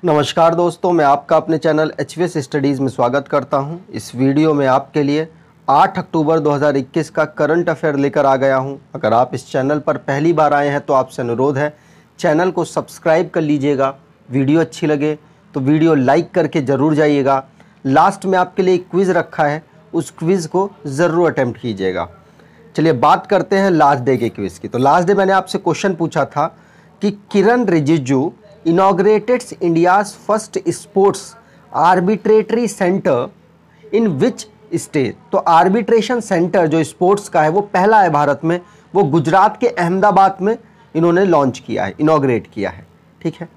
नमस्कार दोस्तों, मैं आपका अपने चैनल HVS स्टडीज़ में स्वागत करता हूं। इस वीडियो में आपके लिए 8 अक्टूबर 2021 का करंट अफेयर लेकर आ गया हूं। अगर आप इस चैनल पर पहली बार आए हैं तो आपसे अनुरोध है, चैनल को सब्सक्राइब कर लीजिएगा। वीडियो अच्छी लगे तो वीडियो लाइक करके ज़रूर जाइएगा। लास्ट में आपके लिए एक क्विज़ रखा है, उस क्विज़ को ज़रूर अटैम्प्ट कीजिएगा। चलिए बात करते हैं लास्ट डे के क्विज़ की। तो लास्ट डे मैंने आपसे क्वेश्चन पूछा था कि किरण Rijiju inaugurated India's first sports arbitrary center in which state। तो आर्बिट्रेशन सेंटर जो स्पोर्ट्स का है वो पहला है भारत में, वो गुजरात के अहमदाबाद में इन्होंने लॉन्च किया है, इनॉग्रेट किया है। ठीक है,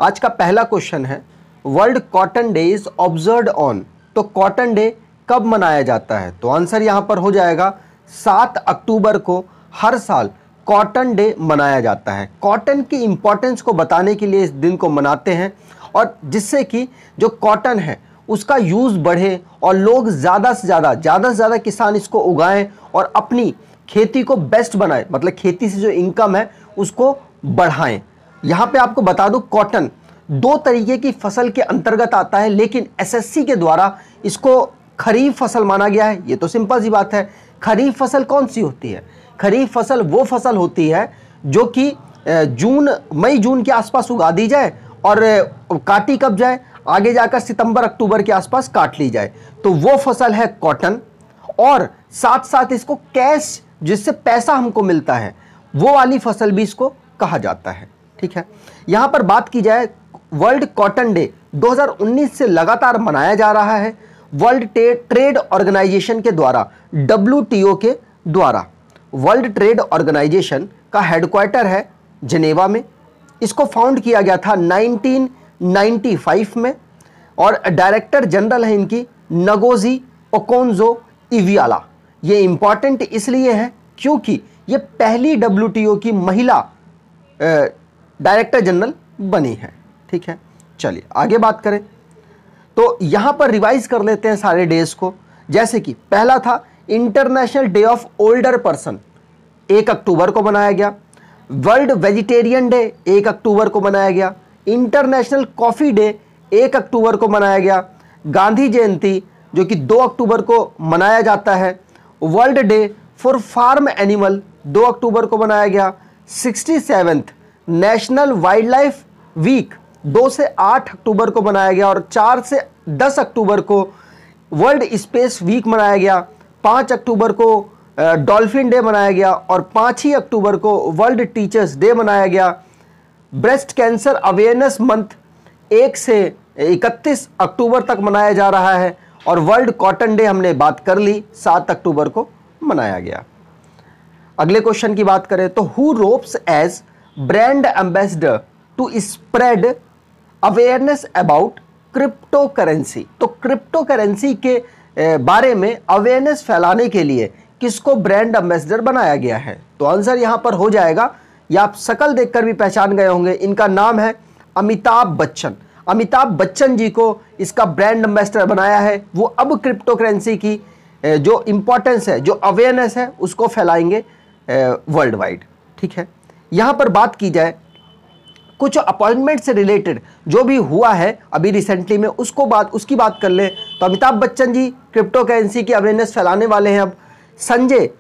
आज का पहला क्वेश्चन है world cotton day is observed on. तो कॉटन डे कब मनाया जाता है? तो आंसर यहाँ पर हो जाएगा 7 अक्टूबर को हर साल कॉटन डे मनाया जाता है। कॉटन की इंपॉर्टेंस को बताने के लिए इस दिन को मनाते हैं और जिससे कि जो कॉटन है उसका यूज़ बढ़े और लोग ज़्यादा से ज़्यादा किसान इसको उगाएं और अपनी खेती को बेस्ट बनाएं, मतलब खेती से जो इनकम है उसको बढ़ाएं। यहाँ पे आपको बता दूं, कॉटन 2 तरीके की फसल के अंतर्गत आता है, लेकिन एसएससी के द्वारा इसको खरीफ फसल माना गया है। ये तो सिंपल सी बात है। खरीफ फसल कौन सी होती है? खरीफ फसल वो फसल होती है जो कि मई जून के आसपास उगा दी जाए और काटी कब जाए, आगे जाकर सितंबर अक्टूबर के आसपास काट ली जाए, तो वो फसल है कॉटन। और साथ साथ इसको कैश, जिससे पैसा हमको मिलता है, वो वाली फसल भी इसको कहा जाता है। ठीक है, यहाँ पर बात की जाए, वर्ल्ड कॉटन डे 2019 से लगातार मनाया जा रहा है वर्ल्ड ट्रेड ऑर्गेनाइजेशन के द्वारा, WTO के द्वारा। वर्ल्ड ट्रेड ऑर्गेनाइजेशन का हेडक्वार्टर है जिनेवा में। इसको फाउंड किया गया था 1995 में और डायरेक्टर जनरल है इनकी नगोजी ओकोंजो-इवियाला। ये इंपॉर्टेंट इसलिए है क्योंकि ये पहली WTO की महिला डायरेक्टर जनरल बनी है। ठीक है, चलिए आगे बात करें तो यहाँ पर रिवाइज कर लेते हैं सारे डेज को। जैसे कि पहला था international day of older person, 1 अक्टूबर को मनाया गया। वर्ल्ड वेजिटेरियन डे 1 अक्टूबर को मनाया गया। इंटरनेशनल कॉफ़ी डे 1 अक्टूबर को मनाया गया। गांधी जयंती जो कि 2 अक्टूबर को मनाया जाता है। World day for farm animal 2 अक्टूबर को मनाया गया। 67th national wild life week 2 से 8 अक्टूबर को मनाया गया और 4 से 10 अक्टूबर को वर्ल्ड स्पेस वीक मनाया गया। 5 अक्टूबर को डॉल्फिन डे मनाया गया और 5 ही अक्टूबर को वर्ल्ड टीचर्स डे मनाया गया। ब्रेस्ट कैंसर अवेयरनेस मंथ 1 से 31 अक्टूबर तक मनाया जा रहा है और वर्ल्ड कॉटन डे हमने बात कर ली, 7 अक्टूबर को मनाया गया। अगले क्वेश्चन की बात करें तो who ropes as brand ambassador to spread awareness about cryptocurrency. तो क्रिप्टो करेंसी के बारे में अवेयरनेस फैलाने के लिए किसको ब्रांड एम्बेसडर बनाया गया है? तो आंसर यहां पर हो जाएगा, या आप शक्ल देखकर भी पहचान गए होंगे, इनका नाम है अमिताभ बच्चन। अमिताभ बच्चन जी को इसका ब्रांड एम्बेसडर बनाया है। वो अब क्रिप्टो करेंसी की जो इंपॉर्टेंस है, जो अवेयरनेस है, उसको फैलाएंगे वर्ल्ड वाइड। ठीक है, यहां पर बात की जाए कुछ अपॉइंटमेंट से रिलेटेड जो भी हुआ है अभी रिसेंटली में, उसकी बात कर ले तो अमिताभ बच्चन जी क्रिप्टो करेंसी की अवेयरनेस फैलाने वाले हैं अब। संजय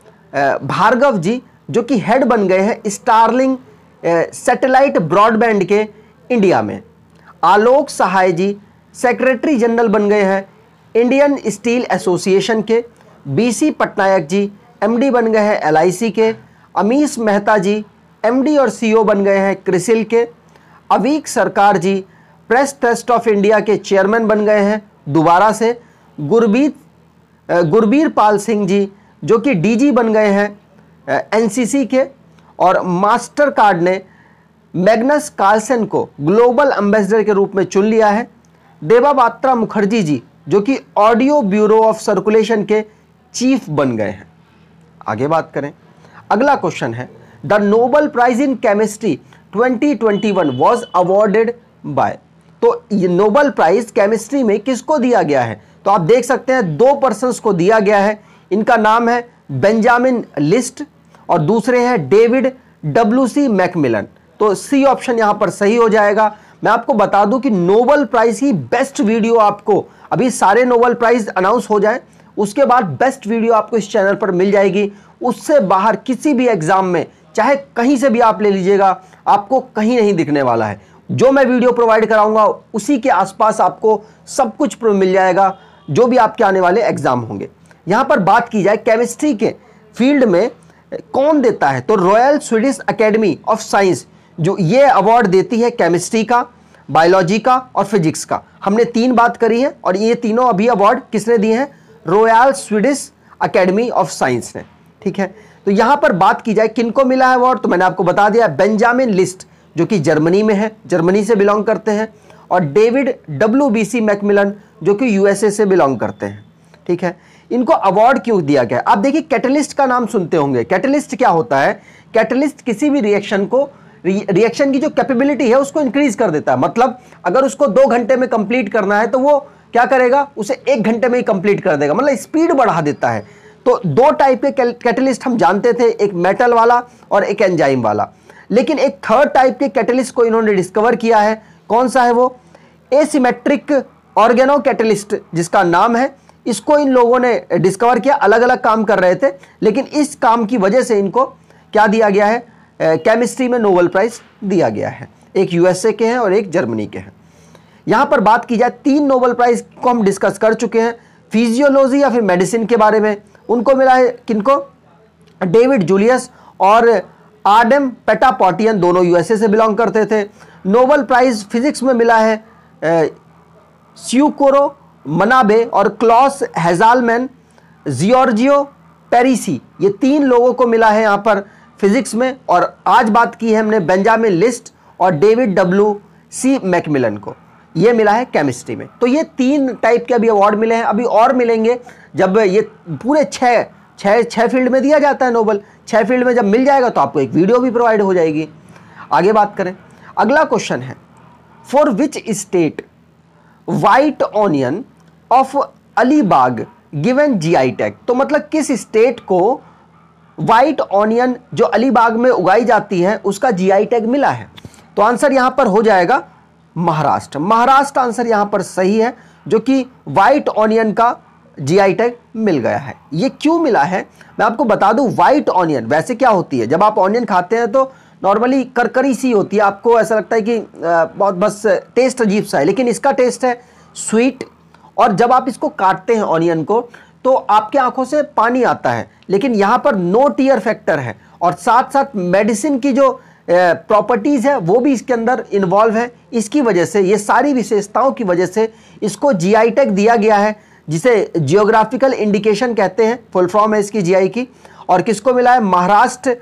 भार्गव जी जो कि हेड बन गए हैं स्टारलिंग सैटेलाइट ब्रॉडबैंड के इंडिया में। आलोक सहाय जी सेक्रेटरी जनरल बन गए हैं इंडियन स्टील एसोसिएशन के। BC पटनायक जी MD बन गए हैं LIC के। अमीश मेहता जी MD और CEO बन गए हैं क्रिसिल के। अवीक सरकार जी प्रेस ट्रस्ट ऑफ इंडिया के चेयरमैन बन गए हैं दोबारा से। गुरबीर पाल सिंह जी जो कि DG बन गए हैं NCC के। और मास्टर कार्ड ने मैग्नस कार्लसन को ग्लोबल एम्बेसडर के रूप में चुन लिया है। देबाबात्रा मुखर्जी जी जो कि ऑडियो ब्यूरो ऑफ सर्कुलेशन के चीफ बन गए हैं। आगे बात करें, अगला क्वेश्चन है the Nobel prize in chemistry 2021 was awarded by. तो ये नोबेल प्राइज केमिस्ट्री में किसको दिया गया है? तो आप देख सकते हैं 2 पर्सन्स को दिया गया है। इनका नाम है बेंजामिन लिस्ट और दूसरे हैं डेविड WC मैकमिलन। तो सी ऑप्शन यहां पर सही हो जाएगा। मैं आपको बता दूं कि नोबेल प्राइज की बेस्ट वीडियो आपको, अभी सारे नोबेल प्राइज अनाउंस हो जाए उसके बाद बेस्ट वीडियो आपको इस चैनल पर मिल जाएगी। उससे बाहर किसी भी एग्जाम में चाहे कहीं से भी आप ले लीजिएगा, आपको कहीं नहीं दिखने वाला है। जो मैं वीडियो प्रोवाइड कराऊंगा उसी के आसपास आपको सब कुछ मिल जाएगा, जो भी आपके आने वाले एग्जाम होंगे। यहां पर बात की जाए केमिस्ट्री के फील्ड में कौन देता है, तो royal Swedish academy of science जो ये अवार्ड देती है केमिस्ट्री का, बायोलॉजी का और फिजिक्स का। हमने 3 बात करी है और ये तीनों अभी अवार्ड किसने दिए हैं, royal Swedish academy of science ने। ठीक है, तो यहां पर बात की जाए किनको मिला है अवार्ड, तो मैंने आपको बता दिया बेंजामिन लिस्ट जो कि जर्मनी में है, जर्मनी से बिलोंग करते हैं, और डेविड WBC मैकमिलन जो कि USA से बिलोंग करते हैं। ठीक है, इनको अवार्ड क्यों दिया गया? आप देखिए कैटलिस्ट का नाम सुनते होंगे। कैटलिस्ट क्या होता है? कैटलिस्ट किसी भी रिएक्शन को, रिएक्शन की जो कैपेबिलिटी है उसको इंक्रीज कर देता है। मतलब अगर उसको 2 घंटे में कंप्लीट करना है तो वो क्या करेगा, उसे 1 घंटे में ही कंप्लीट कर देगा, मतलब स्पीड बढ़ा देता है। तो 2 टाइप के कैटलिस्ट हम जानते थे, एक मेटल वाला और एक एंजाइम वाला। लेकिन एक थर्ड टाइप के कैटलिस्ट को इन्होंने डिस्कवर किया है। कौन सा है वो? एसिमेट्रिक ऑर्गेनो कैटलिस्ट जिसका नाम है। इसको इन लोगों ने डिस्कवर किया, अलग अलग काम कर रहे थे, लेकिन इस काम की वजह से इनको क्या दिया गया है, केमिस्ट्री में नोबेल प्राइज दिया गया है। एक USA के हैं और एक जर्मनी के हैं। यहां पर बात की जाए 3 नोबेल प्राइज को हम डिस्कस कर चुके हैं। फिजियोलॉजी या फिर मेडिसिन के बारे में उनको मिला है किनको, डेविड जूलियस और आडम पेटापोटियन, दोनों USA से बिलोंग करते थे। नोबेल प्राइज फिजिक्स में मिला है स्यूकोरो मनाबे और क्लॉस हेजालमैन, जियोर्जियो पेरिसी, ये 3 लोगों को मिला है यहाँ पर फिजिक्स में। और आज बात की है हमने बेंजामिन लिस्ट और डेविड WC मैकमिलन को, ये मिला है केमिस्ट्री में। तो ये 3 टाइप के अभी अवार्ड मिले हैं, अभी और मिलेंगे जब ये पूरे 6 फील्ड में दिया जाता है नोबेल। 6 फील्ड में जब मिल जाएगा तो आपको एक वीडियो भी प्रोवाइड हो जाएगी। आगे बात करें, अगला क्वेश्चन है, for which state white onion of Alibag given GI tag? तो मतलब किस स्टेट को व्हाइट ऑनियन जो अलीबाग में उगाई जाती है उसका GI टैग मिला है? तो आंसर यहां पर हो जाएगा महाराष्ट्र। महाराष्ट्र आंसर यहां पर सही है, जो कि व्हाइट ऑनियन का GI टैग मिल गया है। ये क्यों मिला है मैं आपको बता दूं। व्हाइट ऑनियन वैसे क्या होती है, जब आप ऑनियन खाते हैं तो नॉर्मली करकरी सी होती है, आपको ऐसा लगता है कि बहुत बस टेस्ट अजीब सा है, लेकिन इसका टेस्ट है स्वीट। और जब आप इसको काटते हैं ऑनियन को तो आपके आंखों से पानी आता है, लेकिन यहां पर नो टीयर फैक्टर है और साथ साथ मेडिसिन की जो प्रॉपर्टीज है वो भी इसके अंदर इन्वॉल्व है। इसकी वजह से, ये सारी विशेषताओं की वजह से इसको GI टैग दिया गया है, जिसे जियोग्राफिकल इंडिकेशन कहते हैं, फुल फॉर्म है इसकी GI की। और किसको मिला है? महाराष्ट्र,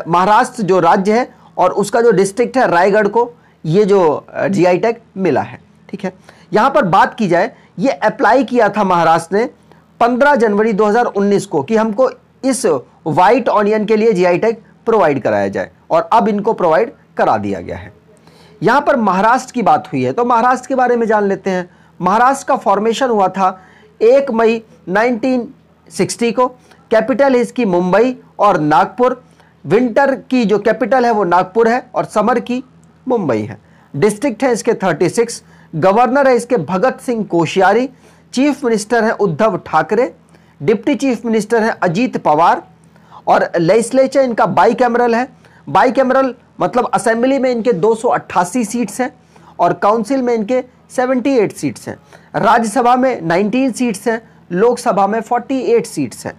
महाराष्ट्र जो राज्य है और उसका जो डिस्ट्रिक्ट है रायगढ़ को ये जो GI टैग मिला है। ठीक है, यहां पर बात की जाए, ये अप्लाई किया था महाराष्ट्र ने 15 जनवरी 2019 को कि हमको इस व्हाइट ऑनियन के लिए GI टैग प्रोवाइड कराया जाए, और अब इनको प्रोवाइड करा दिया गया है। यहां पर महाराष्ट्र की बात हुई है तो महाराष्ट्र के बारे में जान लेते हैं। महाराष्ट्र का फॉर्मेशन हुआ था 1 मई 1960 को। कैपिटल है इसकी मुंबई और नागपुर। विंटर की जो कैपिटल है वो नागपुर है और समर की मुंबई है। डिस्ट्रिक्ट है इसके 36। गवर्नर है इसके भगत सिंह कोश्यारी। चीफ मिनिस्टर है Uddhav Thackeray. Deputy chief minister है अजीत पवार। और लेजिस्लेचर इनका बाईकैमरल है। बाईकैमरल मतलब असेंबली में इनके 288 सीट्स हैं और काउंसिल में इनके 78 सीट्स हैं। राज्यसभा में 19 सीट्स हैं, लोकसभा में 48 सीट्स हैं।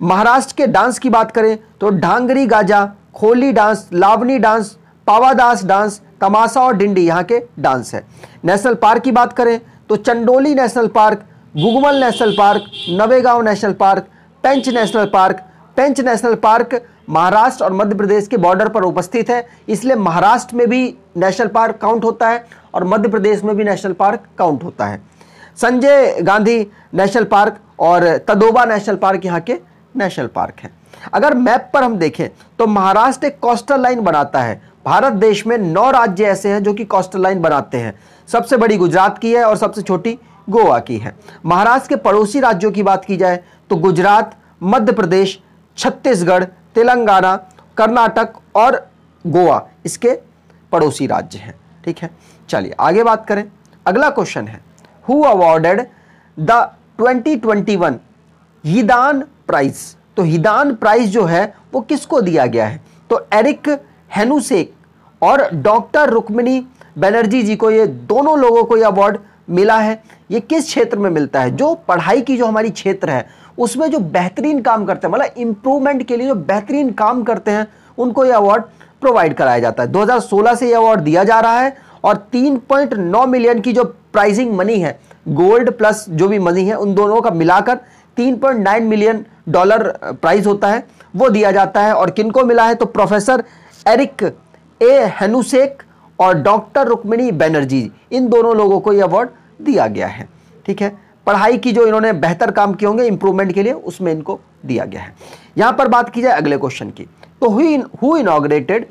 महाराष्ट्र के डांस की बात करें तो ढांगरी गाजा, खोली डांस, लावनी डांस, पावादास डांस, तमाशा और डिंडी यहाँ के डांस है। नेशनल पार्क की बात करें तो Chandoli national park, Gugamal national park, Navegaon national park, Pench national park. Pench national park Maharashtra और मध्य प्रदेश के बॉर्डर पर उपस्थित है, इसलिए महाराष्ट्र में भी नेशनल पार्क काउंट होता है और मध्य प्रदेश में भी नेशनल पार्क काउंट होता है। संजय गांधी नेशनल पार्क और तदोबा नेशनल पार्क यहाँ के नेशनल पार्क हैं। अगर मैप पर हम देखें तो महाराष्ट्र एक कोस्टल लाइन बनाता है। भारत देश में 9 राज्य ऐसे हैं जो कि कोस्टल लाइन बनाते हैं। सबसे बड़ी गुजरात की है और सबसे छोटी गोवा की है। महाराष्ट्र के पड़ोसी राज्यों की बात की जाए तो गुजरात, मध्य प्रदेश, छत्तीसगढ़, तेलंगाना, कर्नाटक और गोवा इसके पड़ोसी राज्य हैं। ठीक है, चलिए आगे बात करें। अगला क्वेश्चन है, हु अवॉर्डेड द 2021 हिदान प्राइज। तो हिदान प्राइज जो है वो किसको दिया गया है? तो एरिक हेनुसेक और डॉक्टर रुक्मिणी बनर्जी जी को, ये दोनों लोगों को ये अवार्ड मिला है। ये किस क्षेत्र में मिलता है? जो पढ़ाई की जो हमारी क्षेत्र है उसमें जो बेहतरीन काम करते हैं, मतलब इंप्रूवमेंट के लिए जो बेहतरीन काम करते हैं, उनको ये अवार्ड प्रोवाइड कराया जाता है। 2016 से ये अवार्ड दिया जा रहा है और 3.9 मिलियन की जो प्राइजिंग मनी है, गोल्ड प्लस जो भी मनी है, उन दोनों का मिलाकर 3.9 मिलियन डॉलर प्राइज होता है, वो दिया जाता है। और किनको मिला है? तो प्रोफेसर एरिक ए हेनुसेक और डॉक्टर रुक्मिणी बनर्जी, इन दोनों लोगों को यह अवार्ड दिया गया है। ठीक है, पढ़ाई की जो इन्होंने बेहतर काम किए होंगे इंप्रूवमेंट के लिए, उसमें इनको दिया गया है। यहां पर बात की जाए अगले क्वेश्चन की, तो who inaugurated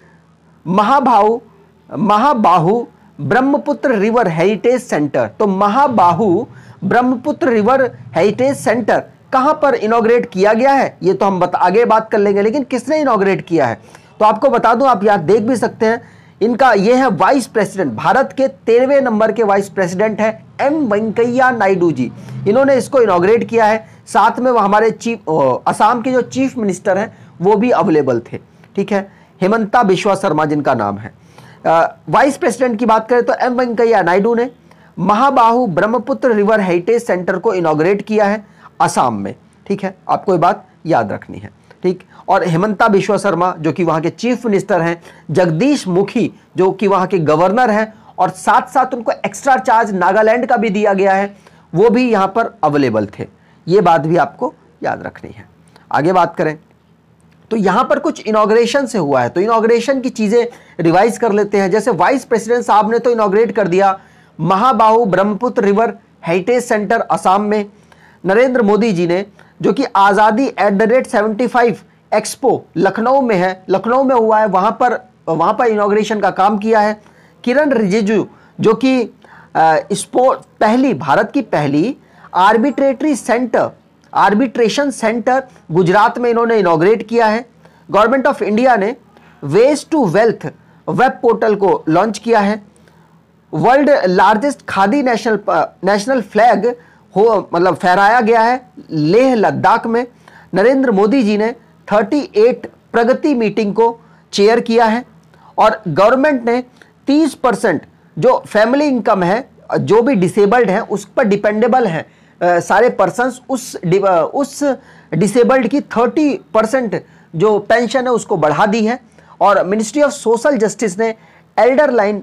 Mahabahu Brahmaputra river heritage centre. तो महाबाहु ब्रह्मपुत्र रिवर हेरिटेज सेंटर कहां पर इनॉग्रेट किया गया है? ये तो हम आगे बात कर लेंगे, लेकिन किसने इनॉग्रेट किया है? तो आपको बता दूं, आप यहां देख भी सकते हैं, इनका ये है वाइस प्रेसिडेंट, भारत के 13वें नंबर के वाइस प्रेसिडेंट है एम वेंकैया नायडू जी। इन्होंने इसको इनॉग्रेट किया है। साथ में वो हमारे असम के जो चीफ मिनिस्टर हैं वो भी अवेलेबल थे। ठीक है, हेमंता बिश्वा शर्मा जिनका नाम है। वाइस प्रेसिडेंट की बात करें तो एम वेंकैया नायडू ने महाबाहु ब्रह्मपुत्र रिवर हेरिटेज सेंटर को इनॉग्रेट किया है असम में। ठीक है, आपको ये बात याद रखनी है। ठीक, और हेमंता बिश्वा शर्मा जो कि वहां के चीफ मिनिस्टर हैं, जगदीश मुखी जो कि वहां के गवर्नर हैं, और साथ साथ उनको एक्स्ट्रा चार्ज नागालैंड का भी दिया गया है, वो भी यहां पर अवेलेबल थे। ये बात भी आपको याद रखनी है। आगे बात करें तो यहां पर कुछ इनॉग्रेशन से हुआ है, तो इनॉग्रेशन की चीजें रिवाइज कर लेते हैं। जैसे वाइस प्रेसिडेंट साहब ने तो इनॉग्रेट कर दिया Mahabahu Brahmaputra river heritage centre Assam में। नरेंद्र मोदी जी ने, जो कि आज़ादी @75 एक्सपो लखनऊ में है, लखनऊ में हुआ है, वहां पर इनॉग्रेशन का काम किया है। किरण रिजिजू जो कि भारत की पहली आर्बिट्रेशन सेंटर गुजरात में इन्होंने इनॉग्रेट किया है। गवर्नमेंट ऑफ इंडिया ने waste to wealth web portal को लॉन्च किया है। World largest khadi national flag मतलब फहराया गया है लेह लद्दाख में। नरेंद्र मोदी जी ने 38 प्रगति मीटिंग को चेयर किया है। और गवर्नमेंट ने 30% जो फैमिली इनकम है, जो भी डिसेबल्ड हैं उस पर डिपेंडेबल हैं सारे पर्सन्स, उस डिसेबल्ड की 30% जो पेंशन है उसको बढ़ा दी है। और मिनिस्ट्री ऑफ सोशल जस्टिस ने एल्डर लाइन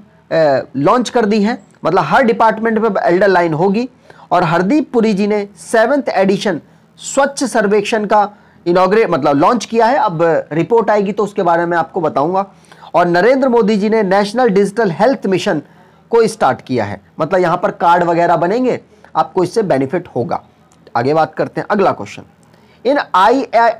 लॉन्च कर दी है, मतलब हर डिपार्टमेंट में एल्डर लाइन होगी। और हरदीप पुरी जी ने 7th एडिशन स्वच्छ सर्वेक्षण का मतलब लॉन्च किया है। अब रिपोर्ट आएगी तो उसके बारे में आपको बताऊंगा। और नरेंद्र मोदी जी ने नेशनल डिजिटल हेल्थ मिशन को स्टार्ट किया है, मतलब यहां पर कार्ड वगैरह बनेंगे, आपको इससे बेनिफिट होगा। आगे बात करते हैं अगला क्वेश्चन। इन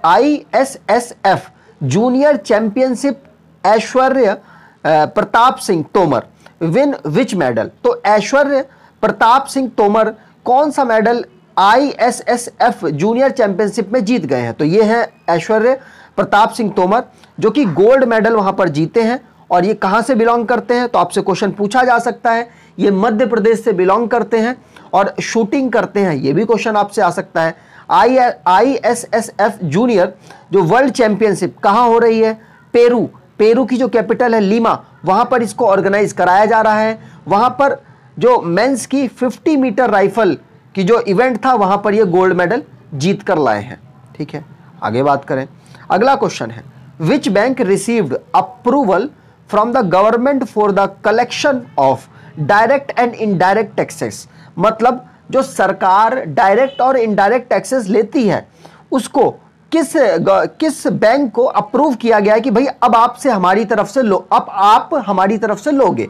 ISSF जूनियर चैंपियनशिप ऐश्वर्य प्रताप सिंह तोमर विन विच मेडल। तो ऐश्वर्य प्रताप सिंह तोमर कौन सा मेडल ISSF जूनियर चैंपियनशिप में जीत गए हैं? तो ये है ऐश्वर्य प्रताप सिंह तोमर, जो कि गोल्ड मेडल वहां पर जीते हैं। और ये कहां से बिलोंग करते हैं? तो आपसे क्वेश्चन पूछा जा सकता है। ये मध्य प्रदेश से बिलोंग करते हैं और शूटिंग करते हैं, ये भी क्वेश्चन आपसे आ सकता है। ISSF जूनियर जो वर्ल्ड चैंपियनशिप कहां हो रही है? पेरू की जो कैपिटल है लीमा, वहां पर इसको ऑर्गेनाइज कराया जा रहा है। वहां पर जो मेंस की 50 मीटर राइफल की जो इवेंट था, वहां पर ये गोल्ड मेडल जीत कर लाए हैं। ठीक है, आगे बात करें। अगला क्वेश्चन है, which bank received approval from the government for the collection of direct and indirect taxes. मतलब जो सरकार डायरेक्ट और इनडायरेक्ट टैक्सेस लेती है, उसको किस बैंक को अप्रूव किया गया है कि भाई अब आपसे हमारी तरफ से लो, अब आप हमारी तरफ से लोगे?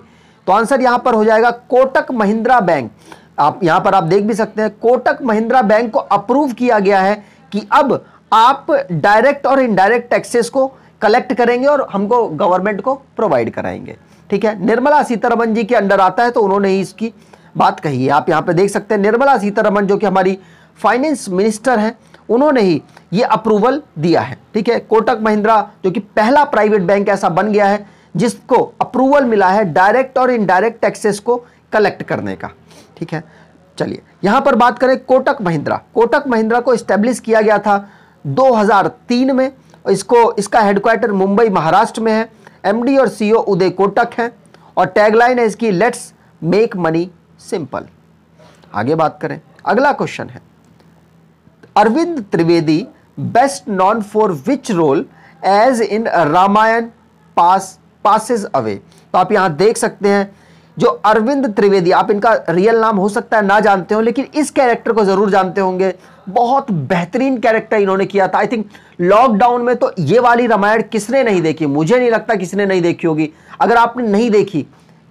तो आंसर यहां पर हो जाएगा कोटक महिंद्रा बैंक। आप यहां पर आप देख भी सकते हैं, कोटक महिंद्रा बैंक को अप्रूव किया गया है कि अब आप डायरेक्ट और इनडायरेक्ट टैक्सेस को कलेक्ट करेंगे और हमको गवर्नमेंट को प्रोवाइड कराएंगे। ठीक है, निर्मला सीतारमण जी के अंडर आता है, तो उन्होंने ही इसकी बात कही है। आप यहां पे देख सकते हैं, निर्मला सीतारमण जो कि हमारी फाइनेंस मिनिस्टर हैं, उन्होंने ही ये अप्रूवल दिया है। ठीक है, कोटक महिंद्रा जो कि पहला प्राइवेट बैंक ऐसा बन गया है जिसको अप्रूवल मिला है डायरेक्ट और इनडायरेक्ट टैक्सेस को कलेक्ट करने का। ठीक है, चलिए यहां पर बात करें कोटक महिंद्रा। कोटक महिंद्रा को एस्टेब्लिश किया गया था 2003 में। इसका हेडक्वार्टर मुंबई महाराष्ट्र में है। एमडी और सीईओ उदय कोटक हैं और टैगलाइन है इसकी, लेट्स मेक मनी सिंपल। आगे बात करें, अगला क्वेश्चन है, Arvind Trivedi best known for which role as in Ramayan passes away. तो आप यहां देख सकते हैं जो अरविंद त्रिवेदी, आप इनका रियल नाम हो सकता है ना जानते हो, लेकिन इस कैरेक्टर को जरूर जानते होंगे। बहुत बेहतरीन कैरेक्टर इन्होंने किया था। आई थिंक लॉकडाउन में तो ये वाली रामायण किसने नहीं देखी, मुझे नहीं लगता किसने नहीं देखी होगी। अगर आपने नहीं देखी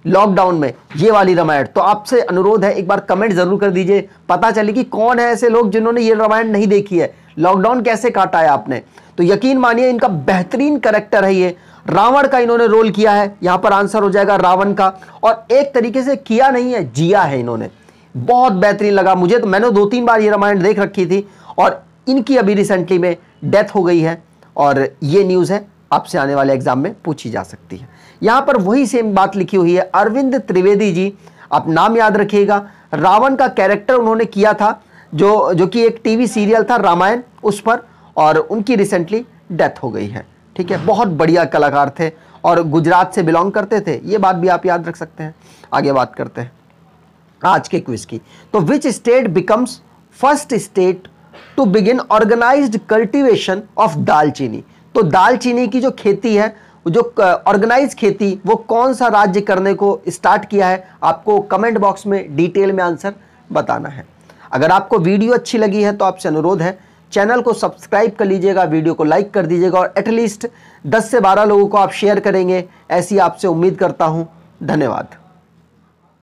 लॉकडाउन में ये वाली रामायण, तो आपसे अनुरोध है एक बार कमेंट जरूर कर दीजिए, पता चले कि कौन है ऐसे लोग जिन्होंने ये रामायण नहीं देखी है, लॉकडाउन कैसे काटा है आपने। तो यकीन मानिए इनका बेहतरीन कैरेक्टर है ये। रावण का इन्होंने रोल किया है, यहां पर आंसर हो जाएगा रावण का। और एक तरीके से किया नहीं है, जिया है इन्होंने। बहुत बेहतरीन लगा मुझे तो, मैंने 2-3 बार ये रामायण देख रखी थी। और इनकी अभी रिसेंटली में डेथ हो गई है और ये न्यूज़ है, आपसे आने वाले एग्जाम में पूछी जा सकती है। यहां पर वही सेम बात लिखी हुई है, अरविंद त्रिवेदी जी, आप नाम याद रखिएगा। रावण का कैरेक्टर उन्होंने किया था जो कि एक टीवी सीरियल था रामायण, उस पर, और उनकी रिसेंटली डेथ हो गई है। ठीक है, बहुत बढ़िया कलाकार थे और गुजरात से बिलोंग करते थे, ये बात भी आप याद रख सकते हैं। आगे बात करते हैं आज के क्विज की। तो which state becomes first state to begin organised cultivation of dalchini. तो दालचीनी की जो खेती है, जो ऑर्गेनाइज खेती, वो कौन सा राज्य करने को स्टार्ट किया है, आपको कमेंट बॉक्स में डिटेल में आंसर बताना है। अगर आपको वीडियो अच्छी लगी है तो आपसे अनुरोध है चैनल को सब्सक्राइब कर लीजिएगा, वीडियो को लाइक कर दीजिएगा और एटलीस्ट 10 से 12 लोगों को आप शेयर करेंगे, ऐसी आपसे उम्मीद करता हूं। धन्यवाद।